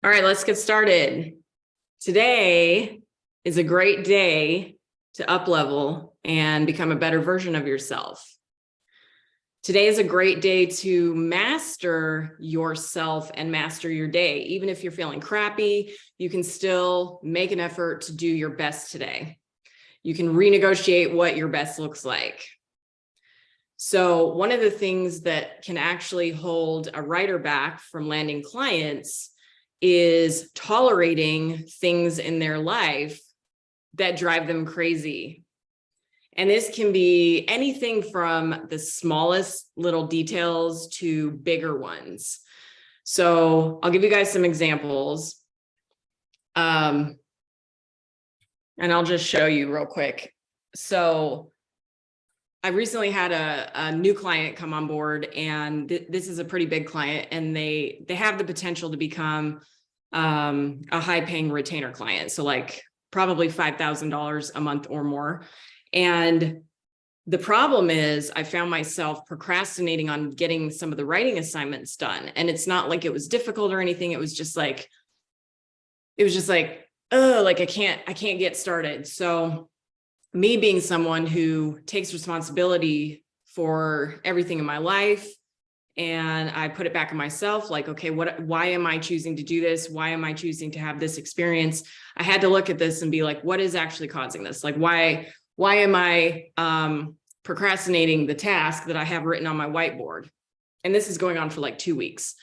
All right, let's get started. Today is a great day to up-level and become a better version of yourself. Today is a great day to master yourself and master your day. Even if you're feeling crappy, you can still make an effort to do your best today. You can renegotiate what your best looks like. So one of the things that can actually hold a writer back from landing clients is tolerating things in their life that drive them crazy. And this can be anything from the smallest little details to bigger ones. So I'll give you guys some examples. And I'll just show you real quick. So I recently had a new client come on board, and this is a pretty big client, and they have the potential to become a high-paying retainer client. So like probably $5,000 a month or more. And the problem is I found myself procrastinating on getting some of the writing assignments done. And it's not like it was difficult or anything. It was just like, oh, like I can't get started. So me being someone who takes responsibility for everything in my life, and I put it back on myself, like, okay, why am I choosing to do this? Why am I choosing to have this experience? I had to look at this and be like, what is actually causing this? Like, why am I procrastinating the task that I have written on my whiteboard? And this is going on for like 2 weeks.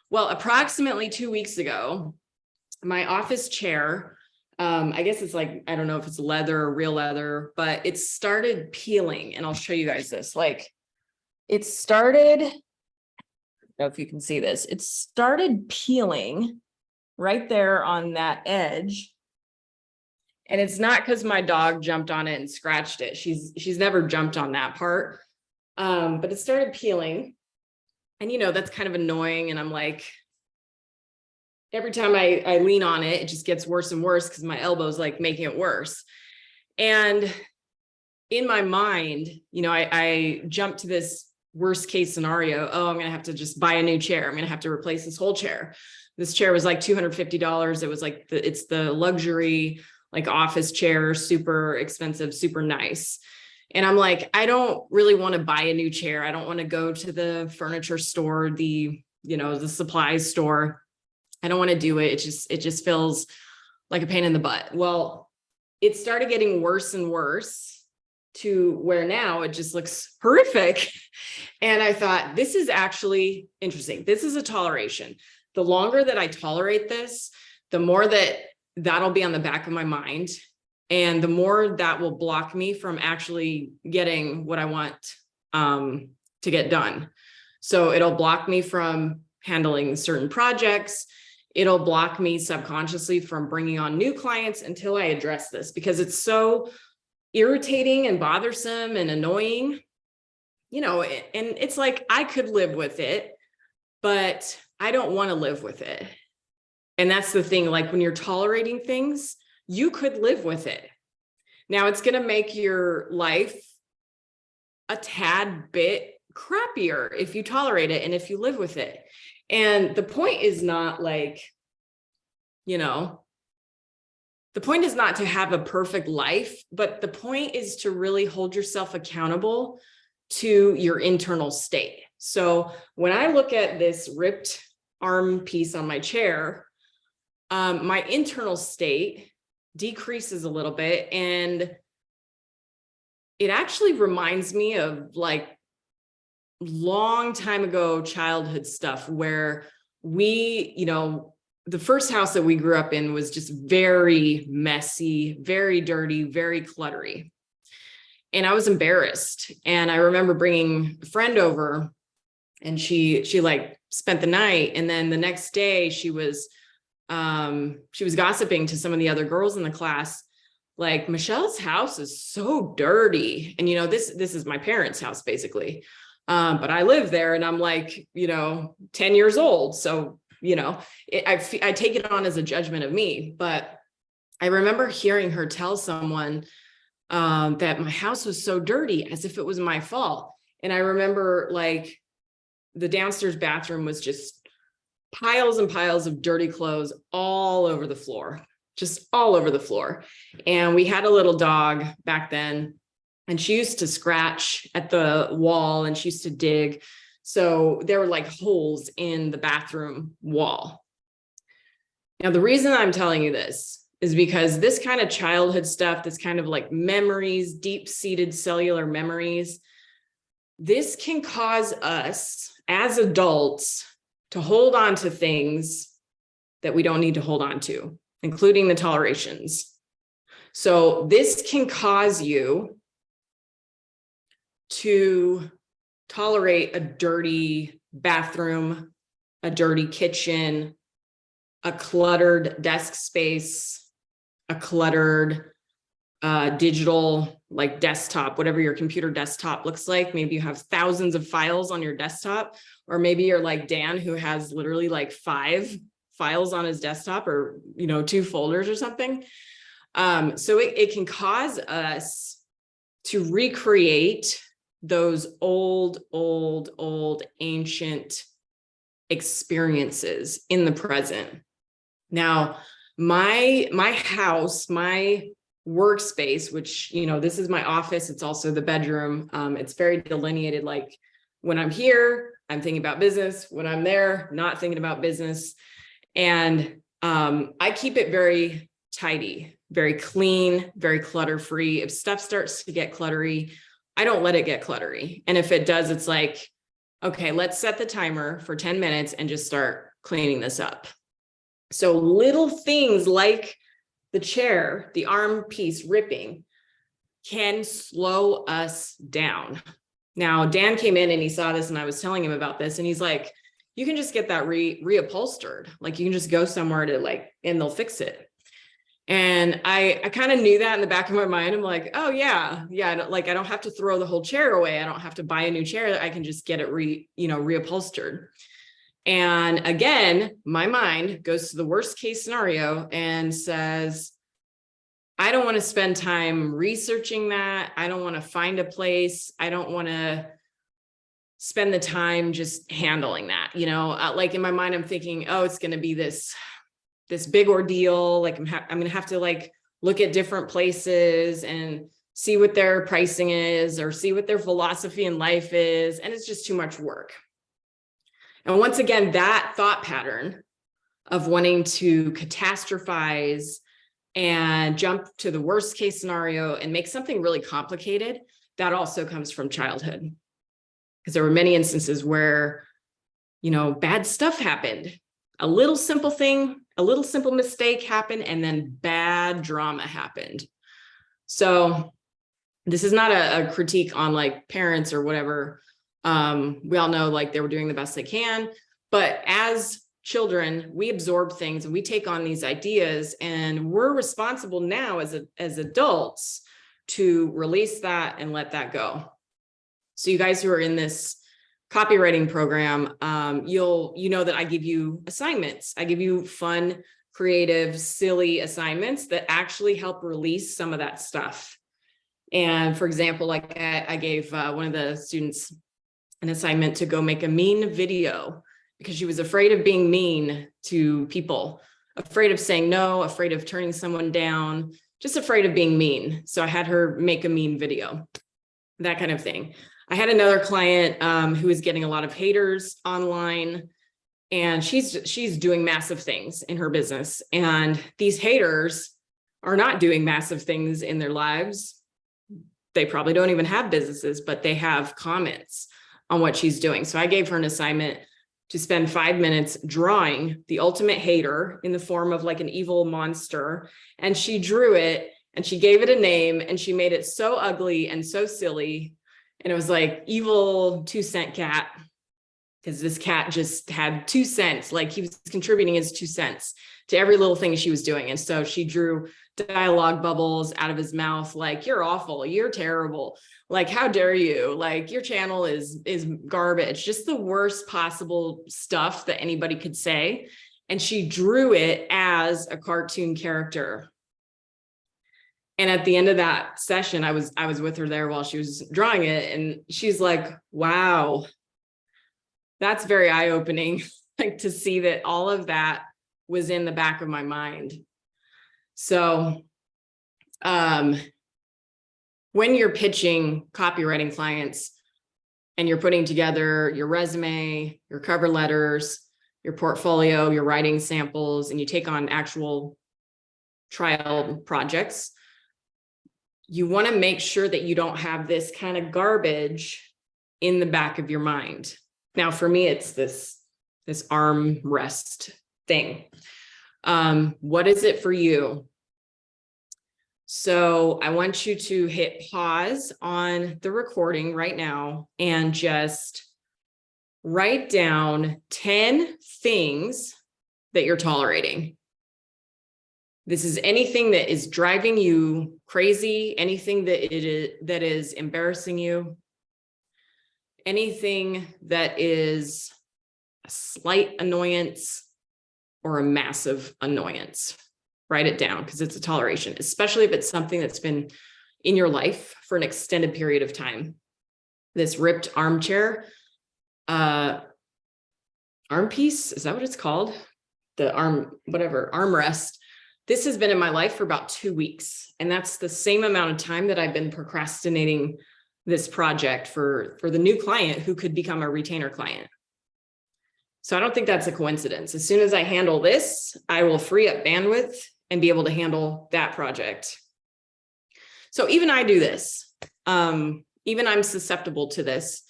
Well, approximately 2 weeks ago, my office chair, I guess it's like, I don't know if it's leather or real leather, but it started peeling. And I'll show you guys this. Like, it started, I don't know if you can see this, it started peeling right there on that edge. And it's not because my dog jumped on it and scratched it. She's never jumped on that part. But it started peeling. And that's kind of annoying. And I'm like, every time I lean on it, it just gets worse and worse because my elbow's like making it worse. And in my mind, I jumped to this worst case scenario. Oh, I'm going to have to just buy a new chair. I'm going to have to replace this whole chair. This chair was like $250. It was like it's the luxury, like office chair, super expensive, super nice. And I'm like, I don't really want to buy a new chair. I don't want to go to the furniture store, the supplies store. I don't want to do it. It just feels like a pain in the butt. Well, it started getting worse and worse to where now it just looks horrific. And I thought, this is actually interesting. This is a toleration. The longer that I tolerate this, the more that'll be on the back of my mind. And the more that will block me from actually getting what I want to get done. So it'll block me from handling certain projects. It'll block me subconsciously from bringing on new clients until I address this, because it's so irritating and bothersome and annoying, and it's like, I could live with it, but I don't want to live with it. And that's the thing, like when you're tolerating things, you could live with it. Now it's going to make your life a tad bit crappier if you tolerate it and if you live with it. And the point is not like, the point is not to have a perfect life, but the point is to really hold yourself accountable to your internal state. So when I look at this ripped arm piece on my chair, my internal state decreases a little bit. And it actually reminds me of like long time ago childhood stuff where we, the first house that we grew up in was just very messy, very dirty, very cluttery. And I was embarrassed. And I remember bringing a friend over, and she like spent the night. And then the next day she was gossiping to some of the other girls in the class, like, Michelle's house is so dirty. And, this is my parents' house basically. But I live there, and I'm like, 10 years old. So, I take it on as a judgment of me. But I remember hearing her tell someone that my house was so dirty, as if it was my fault. And I remember like the downstairs bathroom was just piles and piles of dirty clothes all over the floor, just all over the floor. And we had a little dog back then, and she used to scratch at the wall and she used to dig. So there were like holes in the bathroom wall. Now, the reason I'm telling you this is because this kind of childhood stuff, this kind of like memories, deep-seated cellular memories, this can cause us as adults to hold on to things that we don't need to hold on to, including the tolerations. So this can cause you to tolerate a dirty bathroom, a dirty kitchen, a cluttered desk space, a cluttered digital like desktop, whatever your computer desktop looks like. Maybe you have thousands of files on your desktop, or maybe you're like Dan, who has literally like 5 files on his desktop, or 2 folders or something. So it can cause us to recreate those old ancient experiences in the present. Now, my house, my workspace, which, this is my office. It's also the bedroom. It's very delineated. Like when I'm here, I'm thinking about business. When I'm there, not thinking about business. And I keep it very tidy, very clean, very clutter-free. If stuff starts to get cluttery, I don't let it get cluttery. And if it does, it's like, okay, let's set the timer for 10 minutes and just start cleaning this up. So little things like the chair, the arm piece ripping, can slow us down. Now, Dan came in and he saw this, and I was telling him about this, and he's like, you can just get that reupholstered. Like you can just go somewhere to and they'll fix it. And I kind of knew that in the back of my mind. I'm like, oh yeah. I don't have to throw the whole chair away. I don't have to buy a new chair. I can just get it reupholstered. And again, my mind goes to the worst case scenario and says, I don't want to spend time researching that. I don't want to find a place. I don't want to spend the time just handling that. Like in my mind, I'm thinking, oh, it's going to be this big ordeal. Like I'm going to have to look at different places and see what their pricing is, or see what their philosophy in life is. And it's just too much work. And once again, that thought pattern of wanting to catastrophize and jump to the worst case scenario and make something really complicated, that also comes from childhood. Because there were many instances where, bad stuff happened. A little simple thing, a little simple mistake happened, and then bad drama happened. So this is not a critique on parents or whatever. We all know they were doing the best they can, but as children, we absorb things and we take on these ideas, and we're responsible now as adults to release that and let that go. So you guys who are in this copywriting program, you know that I give you assignments. I give you fun, creative, silly assignments that actually help release some of that stuff. And for example, I gave one of the students an assignment to go make a mean video because she was afraid of being mean to people, afraid of saying no, afraid of turning someone down, just afraid of being mean. So I had her make a mean video, that kind of thing. I had another client who is getting a lot of haters online, and she's doing massive things in her business. And these haters are not doing massive things in their lives. They probably don't even have businesses, but they have comments on what she's doing. So I gave her an assignment to spend 5 minutes drawing the ultimate hater in the form of an evil monster. And she drew it and she gave it a name, and she made it so ugly and so silly. And it was evil 2-cent cat, because this cat just had 2 cents. He was contributing his 2 cents to every little thing she was doing. And so she drew dialogue bubbles out of his mouth, you're awful, you're terrible, how dare you, your channel is garbage, just the worst possible stuff that anybody could say. And she drew it as a cartoon character. And at the end of that session, I was with her there while she was drawing it, and she's like, wow, that's very eye-opening. like to see that all of that was in the back of my mind. So, when you're pitching copywriting clients and you're putting together your resume, your cover letters, your portfolio, your writing samples, and you take on actual trial projects, you want to make sure that you don't have this kind of garbage in the back of your mind. Now, for me, it's this armrest thing. What is it for you? So I want you to hit pause on the recording right now and just write down 10 things that you're tolerating. This is anything that is driving you crazy, anything that is embarrassing you, anything that is a slight annoyance or a massive annoyance. Write it down because it's a toleration, especially if it's something that's been in your life for an extended period of time. This ripped armchair, arm piece, is that what it's called? The armrest. This has been in my life for about 2 weeks. And that's the same amount of time that I've been procrastinating this project for the new client who could become a retainer client. So I don't think that's a coincidence. As soon as I handle this, I will free up bandwidth and be able to handle that project. So even I do this. Even I'm susceptible to this.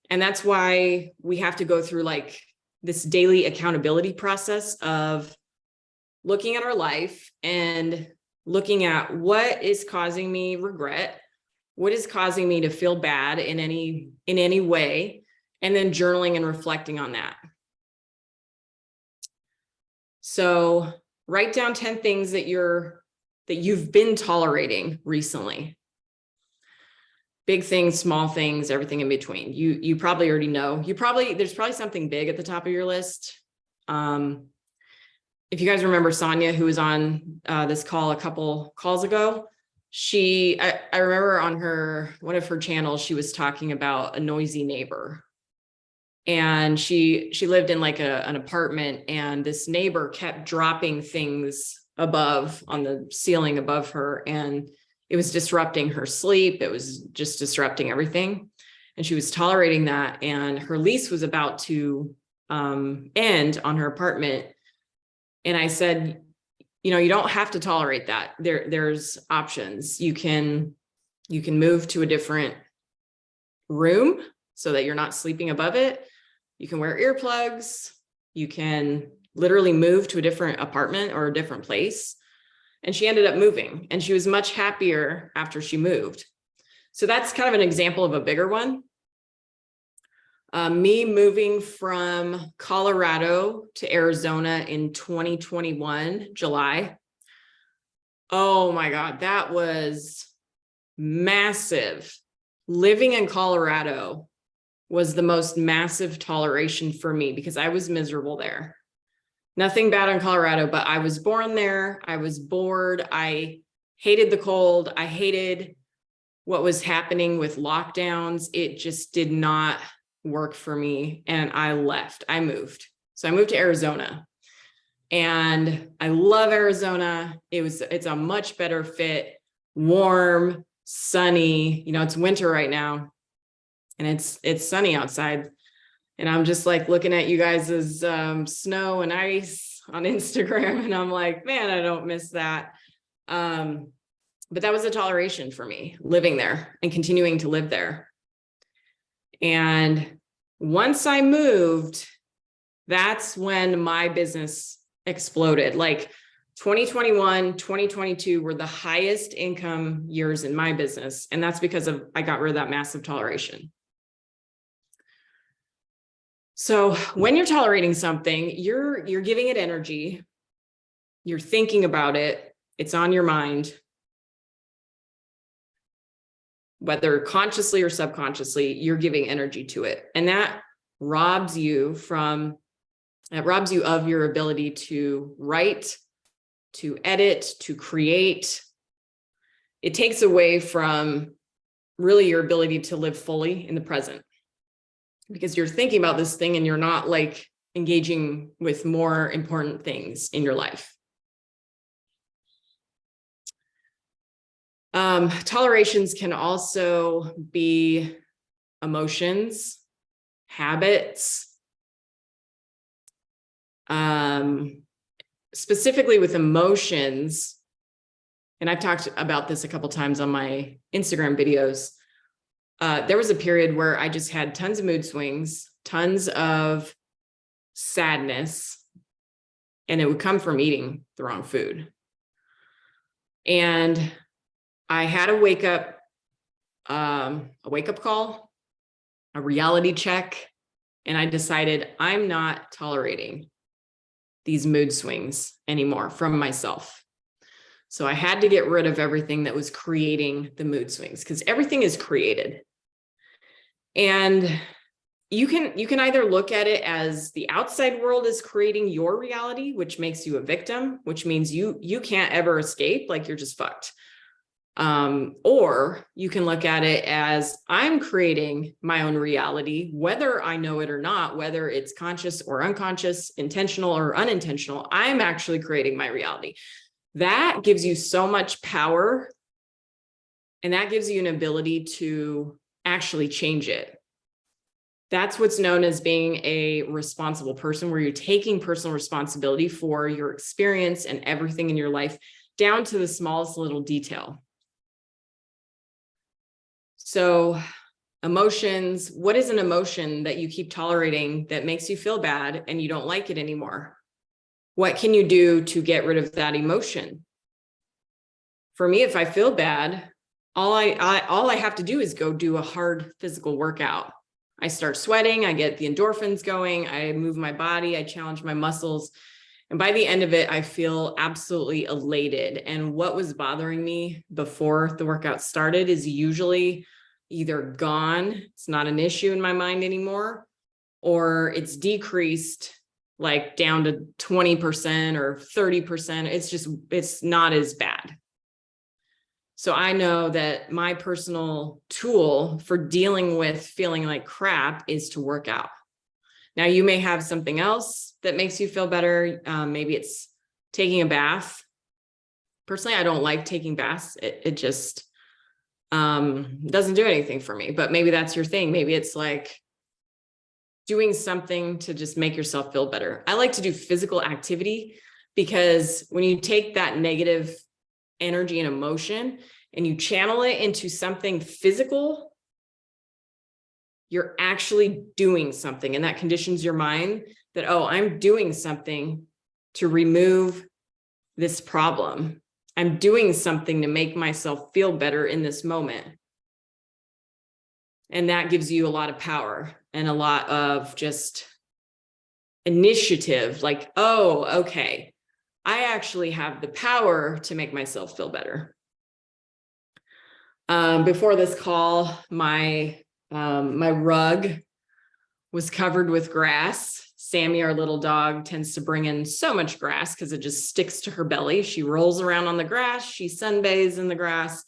And that's why we have to go through like this daily accountability process of looking at our life and looking at what is causing me regret, what is causing me to feel bad in any way, and then journaling and reflecting on that. So write down 10 things that you've been tolerating recently. Big things, small things, everything in between. You probably already know. There's probably something big at the top of your list. If you guys remember Sonia, who was on this call a couple calls ago, I remember on one of her channels, she was talking about a noisy neighbor. And she lived in like an apartment, and this neighbor kept dropping things on the ceiling above her, and it was disrupting her sleep. It was just disrupting everything. And she was tolerating that. And her lease was about to end on her apartment. And I said, you don't have to tolerate that. There's options. You can move to a different room so that you're not sleeping above it. You can wear earplugs. You can literally move to a different apartment or a different place. And she ended up moving, and she was much happier after she moved. So that's kind of an example of a bigger one. Me moving from Colorado to Arizona in 2021, July. Oh my God, that was massive. Living in Colorado was the most massive toleration for me because I was miserable there. Nothing bad in Colorado, but I was born there. I was bored. I hated the cold. I hated what was happening with lockdowns. It just did not work for me. And I left. I moved. So I moved to Arizona, and I love Arizona. It's a much better fit, warm, sunny. It's winter right now, and it's sunny outside. And I'm just like looking at you guys' snow and ice on Instagram, and I'm like, man, I don't miss that. But that was a toleration for me, living there and continuing to live there. And once I moved, that's when my business exploded. Like 2021, 2022 were the highest income years in my business. And that's because I got rid of that massive toleration. So when you're tolerating something, you're giving it energy, you're thinking about it, it's on your mind, whether consciously or subconsciously, you're giving energy to it. And that robs you of your ability to write, to edit, to create. It takes away from really your ability to live fully in the present, because you're thinking about this thing and you're not like engaging with more important things in your life. Tolerations can also be emotions, habits, specifically with emotions. And I've talked about this a couple times on my Instagram videos. There was a period where I just had tons of mood swings, tons of sadness, and it would come from eating the wrong food. And I had a wake up call, a reality check, and I decided I'm not tolerating these mood swings anymore from myself. So I had to get rid of everything that was creating the mood swings, because everything is created. And you can either look at it as the outside world is creating your reality, which makes you a victim, which means you can't ever escape, like you're just fucked. Or you can look at it as I'm creating my own reality, whether I know it or not, whether it's conscious or unconscious, intentional or unintentional, I'm actually creating my reality. That gives you so much power, and that gives you an ability to actually change it. That's what's known as being a responsible person, where you're taking personal responsibility for your experience and everything in your life, down to the smallest little detail. So emotions, what is an emotion that you keep tolerating that makes you feel bad and you don't like it anymore? What can you do to get rid of that emotion? For me, if I feel bad, all I have to do is go do a hard physical workout. I start sweating, I get the endorphins going, I move my body, I challenge my muscles. And by the end of it, I feel absolutely elated. And what was bothering me before the workout started is usually either gone, it's not an issue in my mind anymore, or it's decreased, like down to 20% or 30%. It's not as bad. So I know that my personal tool for dealing with feeling like crap is to work out. Now, you may have something else that makes you feel better. Maybe it's taking a bath. Personally, I don't like taking baths. It just doesn't do anything for me, but maybe that's your thing. Maybe it's like doing something to just make yourself feel better. I like to do physical activity, because when you take that negative energy and emotion and you channel it into something physical, you're actually doing something, and that conditions your mind that, oh, I'm doing something to remove this problem. I'm doing something to make myself feel better in this moment. And that gives you a lot of power and a lot of just initiative, like, oh, okay, I actually have the power to make myself feel better. Before this call, my rug was covered with grass. Sammy, our little dog, tends to bring in so much grass because it just sticks to her belly. She rolls around on the grass. She sunbathes in the grass.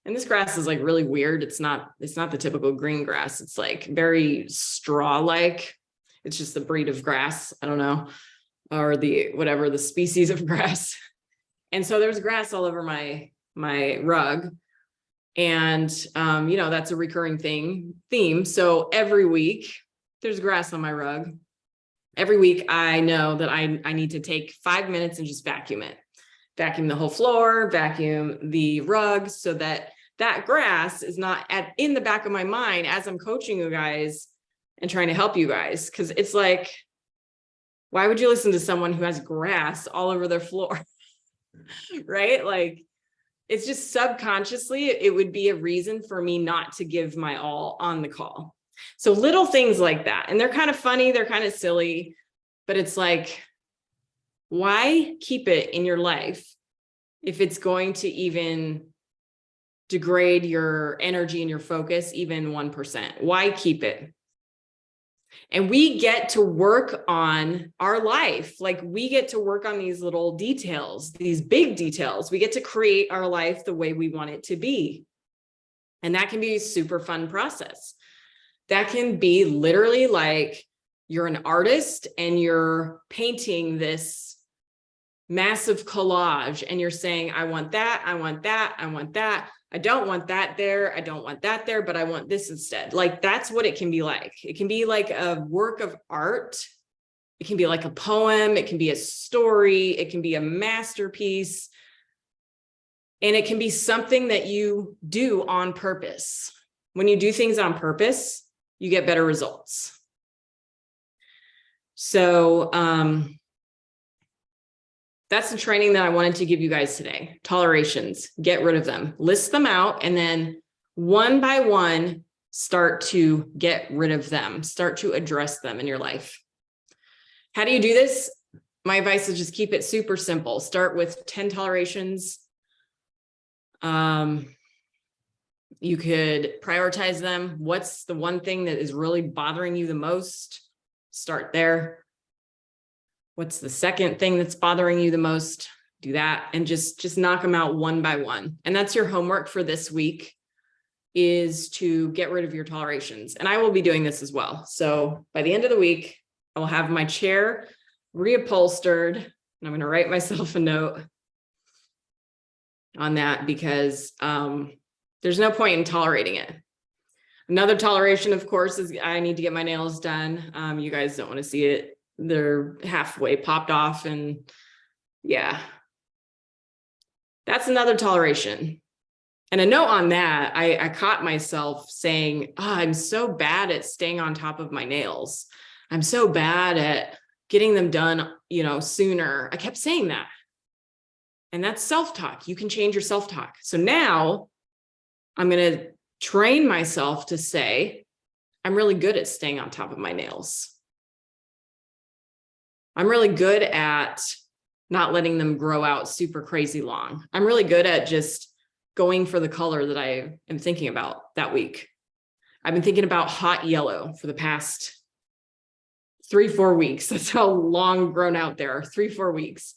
And this grass is like really weird. It's not the typical green grass. It's like very straw-like. It's just the breed of grass. I don't know, or the species of grass. And so there's grass all over my rug. And, that's a recurring theme. So every week there's grass on my rug. Every week I know that I need to take 5 minutes and just vacuum it. Vacuum the whole floor, vacuum the rug, so that grass is not in the back of my mind as I'm coaching you guys and trying to help you guys. Cause it's like, why would you listen to someone who has grass all over their floor? Right? Like, it's just subconsciously, it would be a reason for me not to give my all on the call. So little things like that. And they're kind of funny, they're kind of silly, but it's like, why keep it in your life if it's going to even degrade your energy and your focus even 1%? Why keep it? And we get to work on our life. Like, we get to work on these little details, these big details. We get to create our life the way we want it to be. And that can be a super fun process. That can be literally like you're an artist and you're painting this massive collage and you're saying, I want that, I want that, I want that. I don't want that there. I don't want that there, but I want this instead. Like, that's what it can be like. It can be like a work of art. It can be like a poem. It can be a story. It can be a masterpiece. And it can be something that you do on purpose. When you do things on purpose, you get better results. So, that's the training that I wanted to give you guys today. Tolerations, get rid of them, list them out, and then one by one, start to get rid of them, start to address them in your life. How do you do this? My advice is just keep it super simple. Start with 10 tolerations. You could prioritize them. What's the one thing that is really bothering you the most? Start there. What's the second thing that's bothering you the most? Do that, and just knock them out one by one. And that's your homework for this week, is to get rid of your tolerations. And I will be doing this as well. So by the end of the week, I will have my chair reupholstered, and I'm going to write myself a note on that, because there's no point in tolerating it. Another toleration, of course, is I need to get my nails done. You guys don't want to see it. They're halfway popped off, and yeah, that's another toleration. And a note on that, I caught myself saying, oh, I'm so bad at staying on top of my nails. I'm so bad at getting them done, sooner. I kept saying that. And that's self-talk. You can change your self-talk. So now I'm going to train myself to say, I'm really good at staying on top of my nails. I'm really good at not letting them grow out super crazy long. I'm really good at just going for the color that I am thinking about that week. I've been thinking about hot yellow for the past 3-4 weeks. That's how long grown out they are, 3-4 weeks.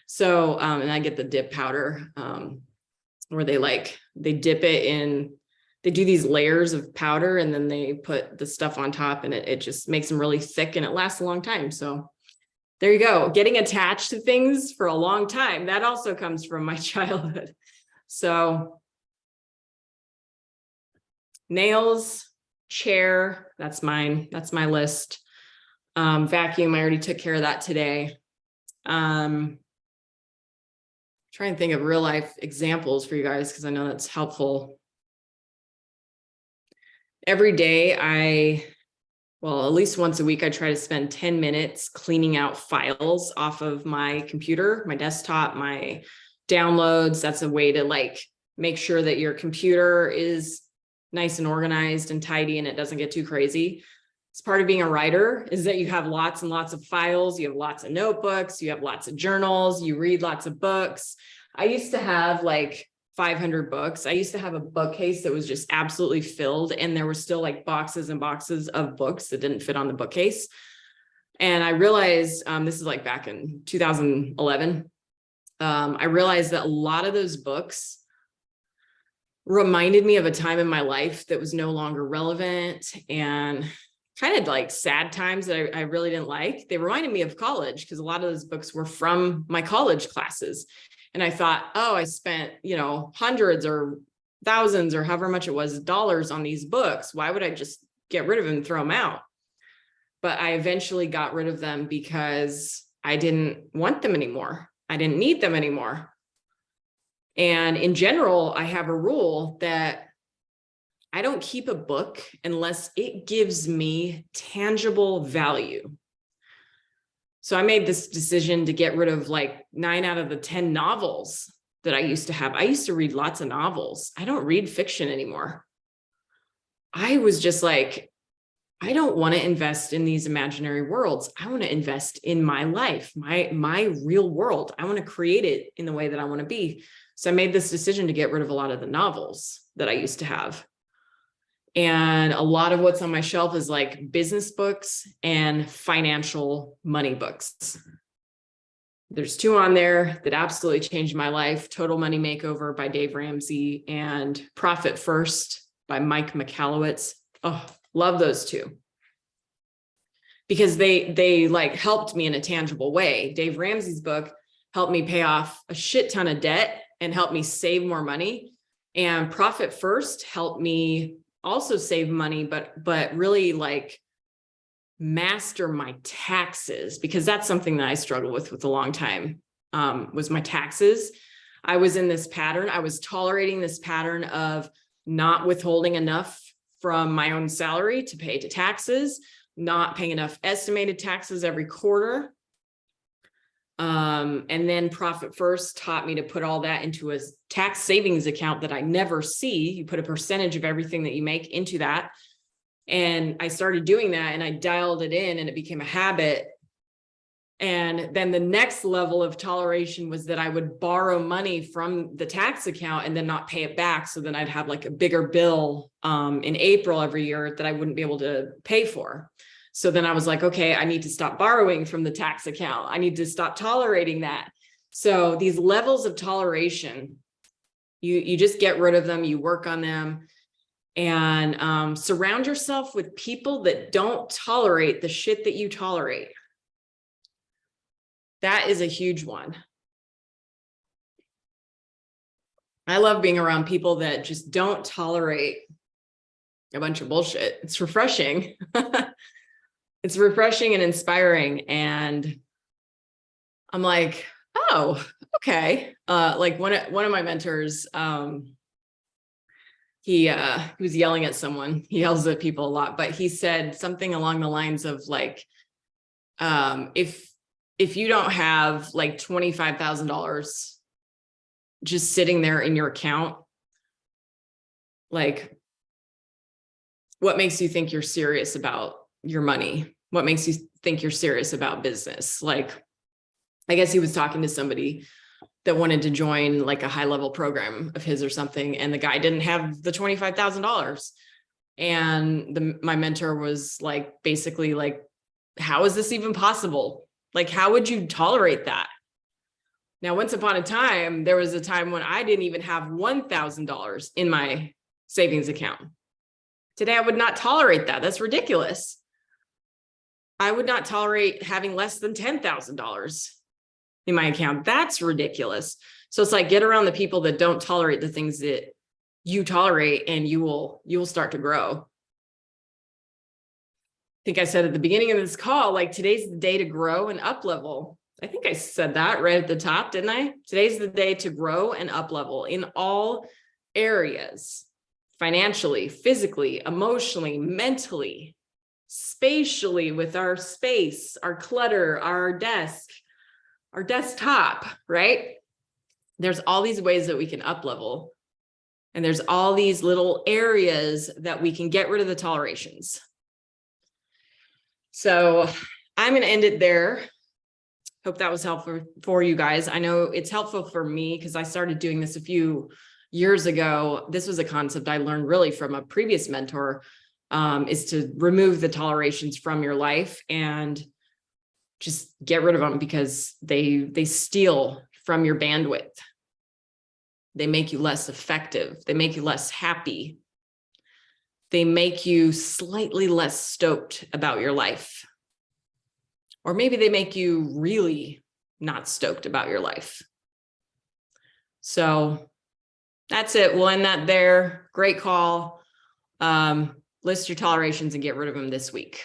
So, and I get the dip powder, where they dip it in, they do these layers of powder, and then they put the stuff on top, and it just makes them really thick, and it lasts a long time. So there you go. Getting attached to things for a long time. That also comes from my childhood. So nails, chair, that's mine. That's my list. Vacuum, I already took care of that today. Trying to think of real life examples for you guys, because I know that's helpful. Every day at least once a week, I try to spend 10 minutes cleaning out files off of my computer, my desktop, my downloads. That's a way to make sure that your computer is nice and organized and tidy, and it doesn't get too crazy. It's part of being a writer, is that you have lots and lots of files. You have lots of notebooks, you have lots of journals, you read lots of books. I used to have 500 books. I used to have a bookcase that was just absolutely filled, and there were still boxes and boxes of books that didn't fit on the bookcase. And I realized, this is back in 2011, I realized that a lot of those books reminded me of a time in my life that was no longer relevant, and kind of sad times that I really didn't like. They reminded me of college, because a lot of those books were from my college classes. And I thought, oh, I spent, hundreds or thousands or however much it was dollars on these books. Why would I just get rid of them and throw them out? But I eventually got rid of them because I didn't want them anymore. I didn't need them anymore. And in general, I have a rule that I don't keep a book unless it gives me tangible value. So I made this decision to get rid of 9 out of the 10 novels that I used to have. I used to read lots of novels. I don't read fiction anymore. I was just I don't want to invest in these imaginary worlds. I want to invest in my life, my real world. I want to create it in the way that I want to be. So I made this decision to get rid of a lot of the novels that I used to have. And a lot of what's on my shelf is business books and financial money books. There's 2 on there that absolutely changed my life: Total Money Makeover by Dave Ramsey and Profit First by Mike Michalowicz. Oh, love those 2. because they like helped me in a tangible way. Dave Ramsey's book helped me pay off a shit ton of debt and helped me save more money. And Profit First helped me also save money, but really like master my taxes, because that's something that I struggled with a long time, was my taxes. I was in this pattern. I was tolerating this pattern of not withholding enough from my own salary to pay to taxes, not paying enough estimated taxes every quarter. And then Profit First taught me to put all that into a tax savings account that I never see. You put a percentage of everything that you make into that. And I started doing that and I dialed it in and it became a habit. And then the next level of toleration was that I would borrow money from the tax account and then not pay it back. So then I'd have like a bigger bill in April every year that I wouldn't be able to pay for. So then I was like, okay, I need to stop borrowing from the tax account. I need to stop tolerating that. So these levels of toleration, you just get rid of them, you work on them, and surround yourself with people that don't tolerate the shit that you tolerate. That is a huge one. I love being around people that just don't tolerate a bunch of bullshit. It's refreshing. It's refreshing and inspiring. And I'm like, oh, okay. Like one of my mentors, he was yelling at someone. He yells at people a lot, but he said something along the lines of like, if you don't have like $25,000 just sitting there in your account, like, what makes you think you're serious about your money? What makes you think you're serious about business? Like, I guess he was talking to somebody that wanted to join like a high level program of his or something. And the guy didn't have the $25,000. And my mentor was like, basically like, how is this even possible? Like, how would you tolerate that? Now, once upon a time, there was a time when I didn't even have $1,000 in my savings account. Today, I would not tolerate that. That's ridiculous. I would not tolerate having less than $10,000 in my account. That's ridiculous. So it's like, get around the people that don't tolerate the things that you tolerate, and you will start to grow. I think I said at the beginning of this call, like, today's the day to grow and up level. I think I said that right at the top, didn't I? Today's the day to grow and up level in all areas: financially, physically, emotionally, mentally, spatially, with our space, our clutter, our desk, our desktop, right? There's all these ways that we can up level. And there's all these little areas that we can get rid of the tolerations. So I'm going to end it there. Hope that was helpful for you guys. I know it's helpful for me because I started doing this a few years ago. This was a concept I learned really from a previous mentor, is to remove the tolerations from your life and just get rid of them, because they steal from your bandwidth. They make you less effective. They make you less happy. They make you slightly less stoked about your life. Or maybe they make you really not stoked about your life. So that's it. We'll end that there. Great call. List your tolerations and get rid of them this week.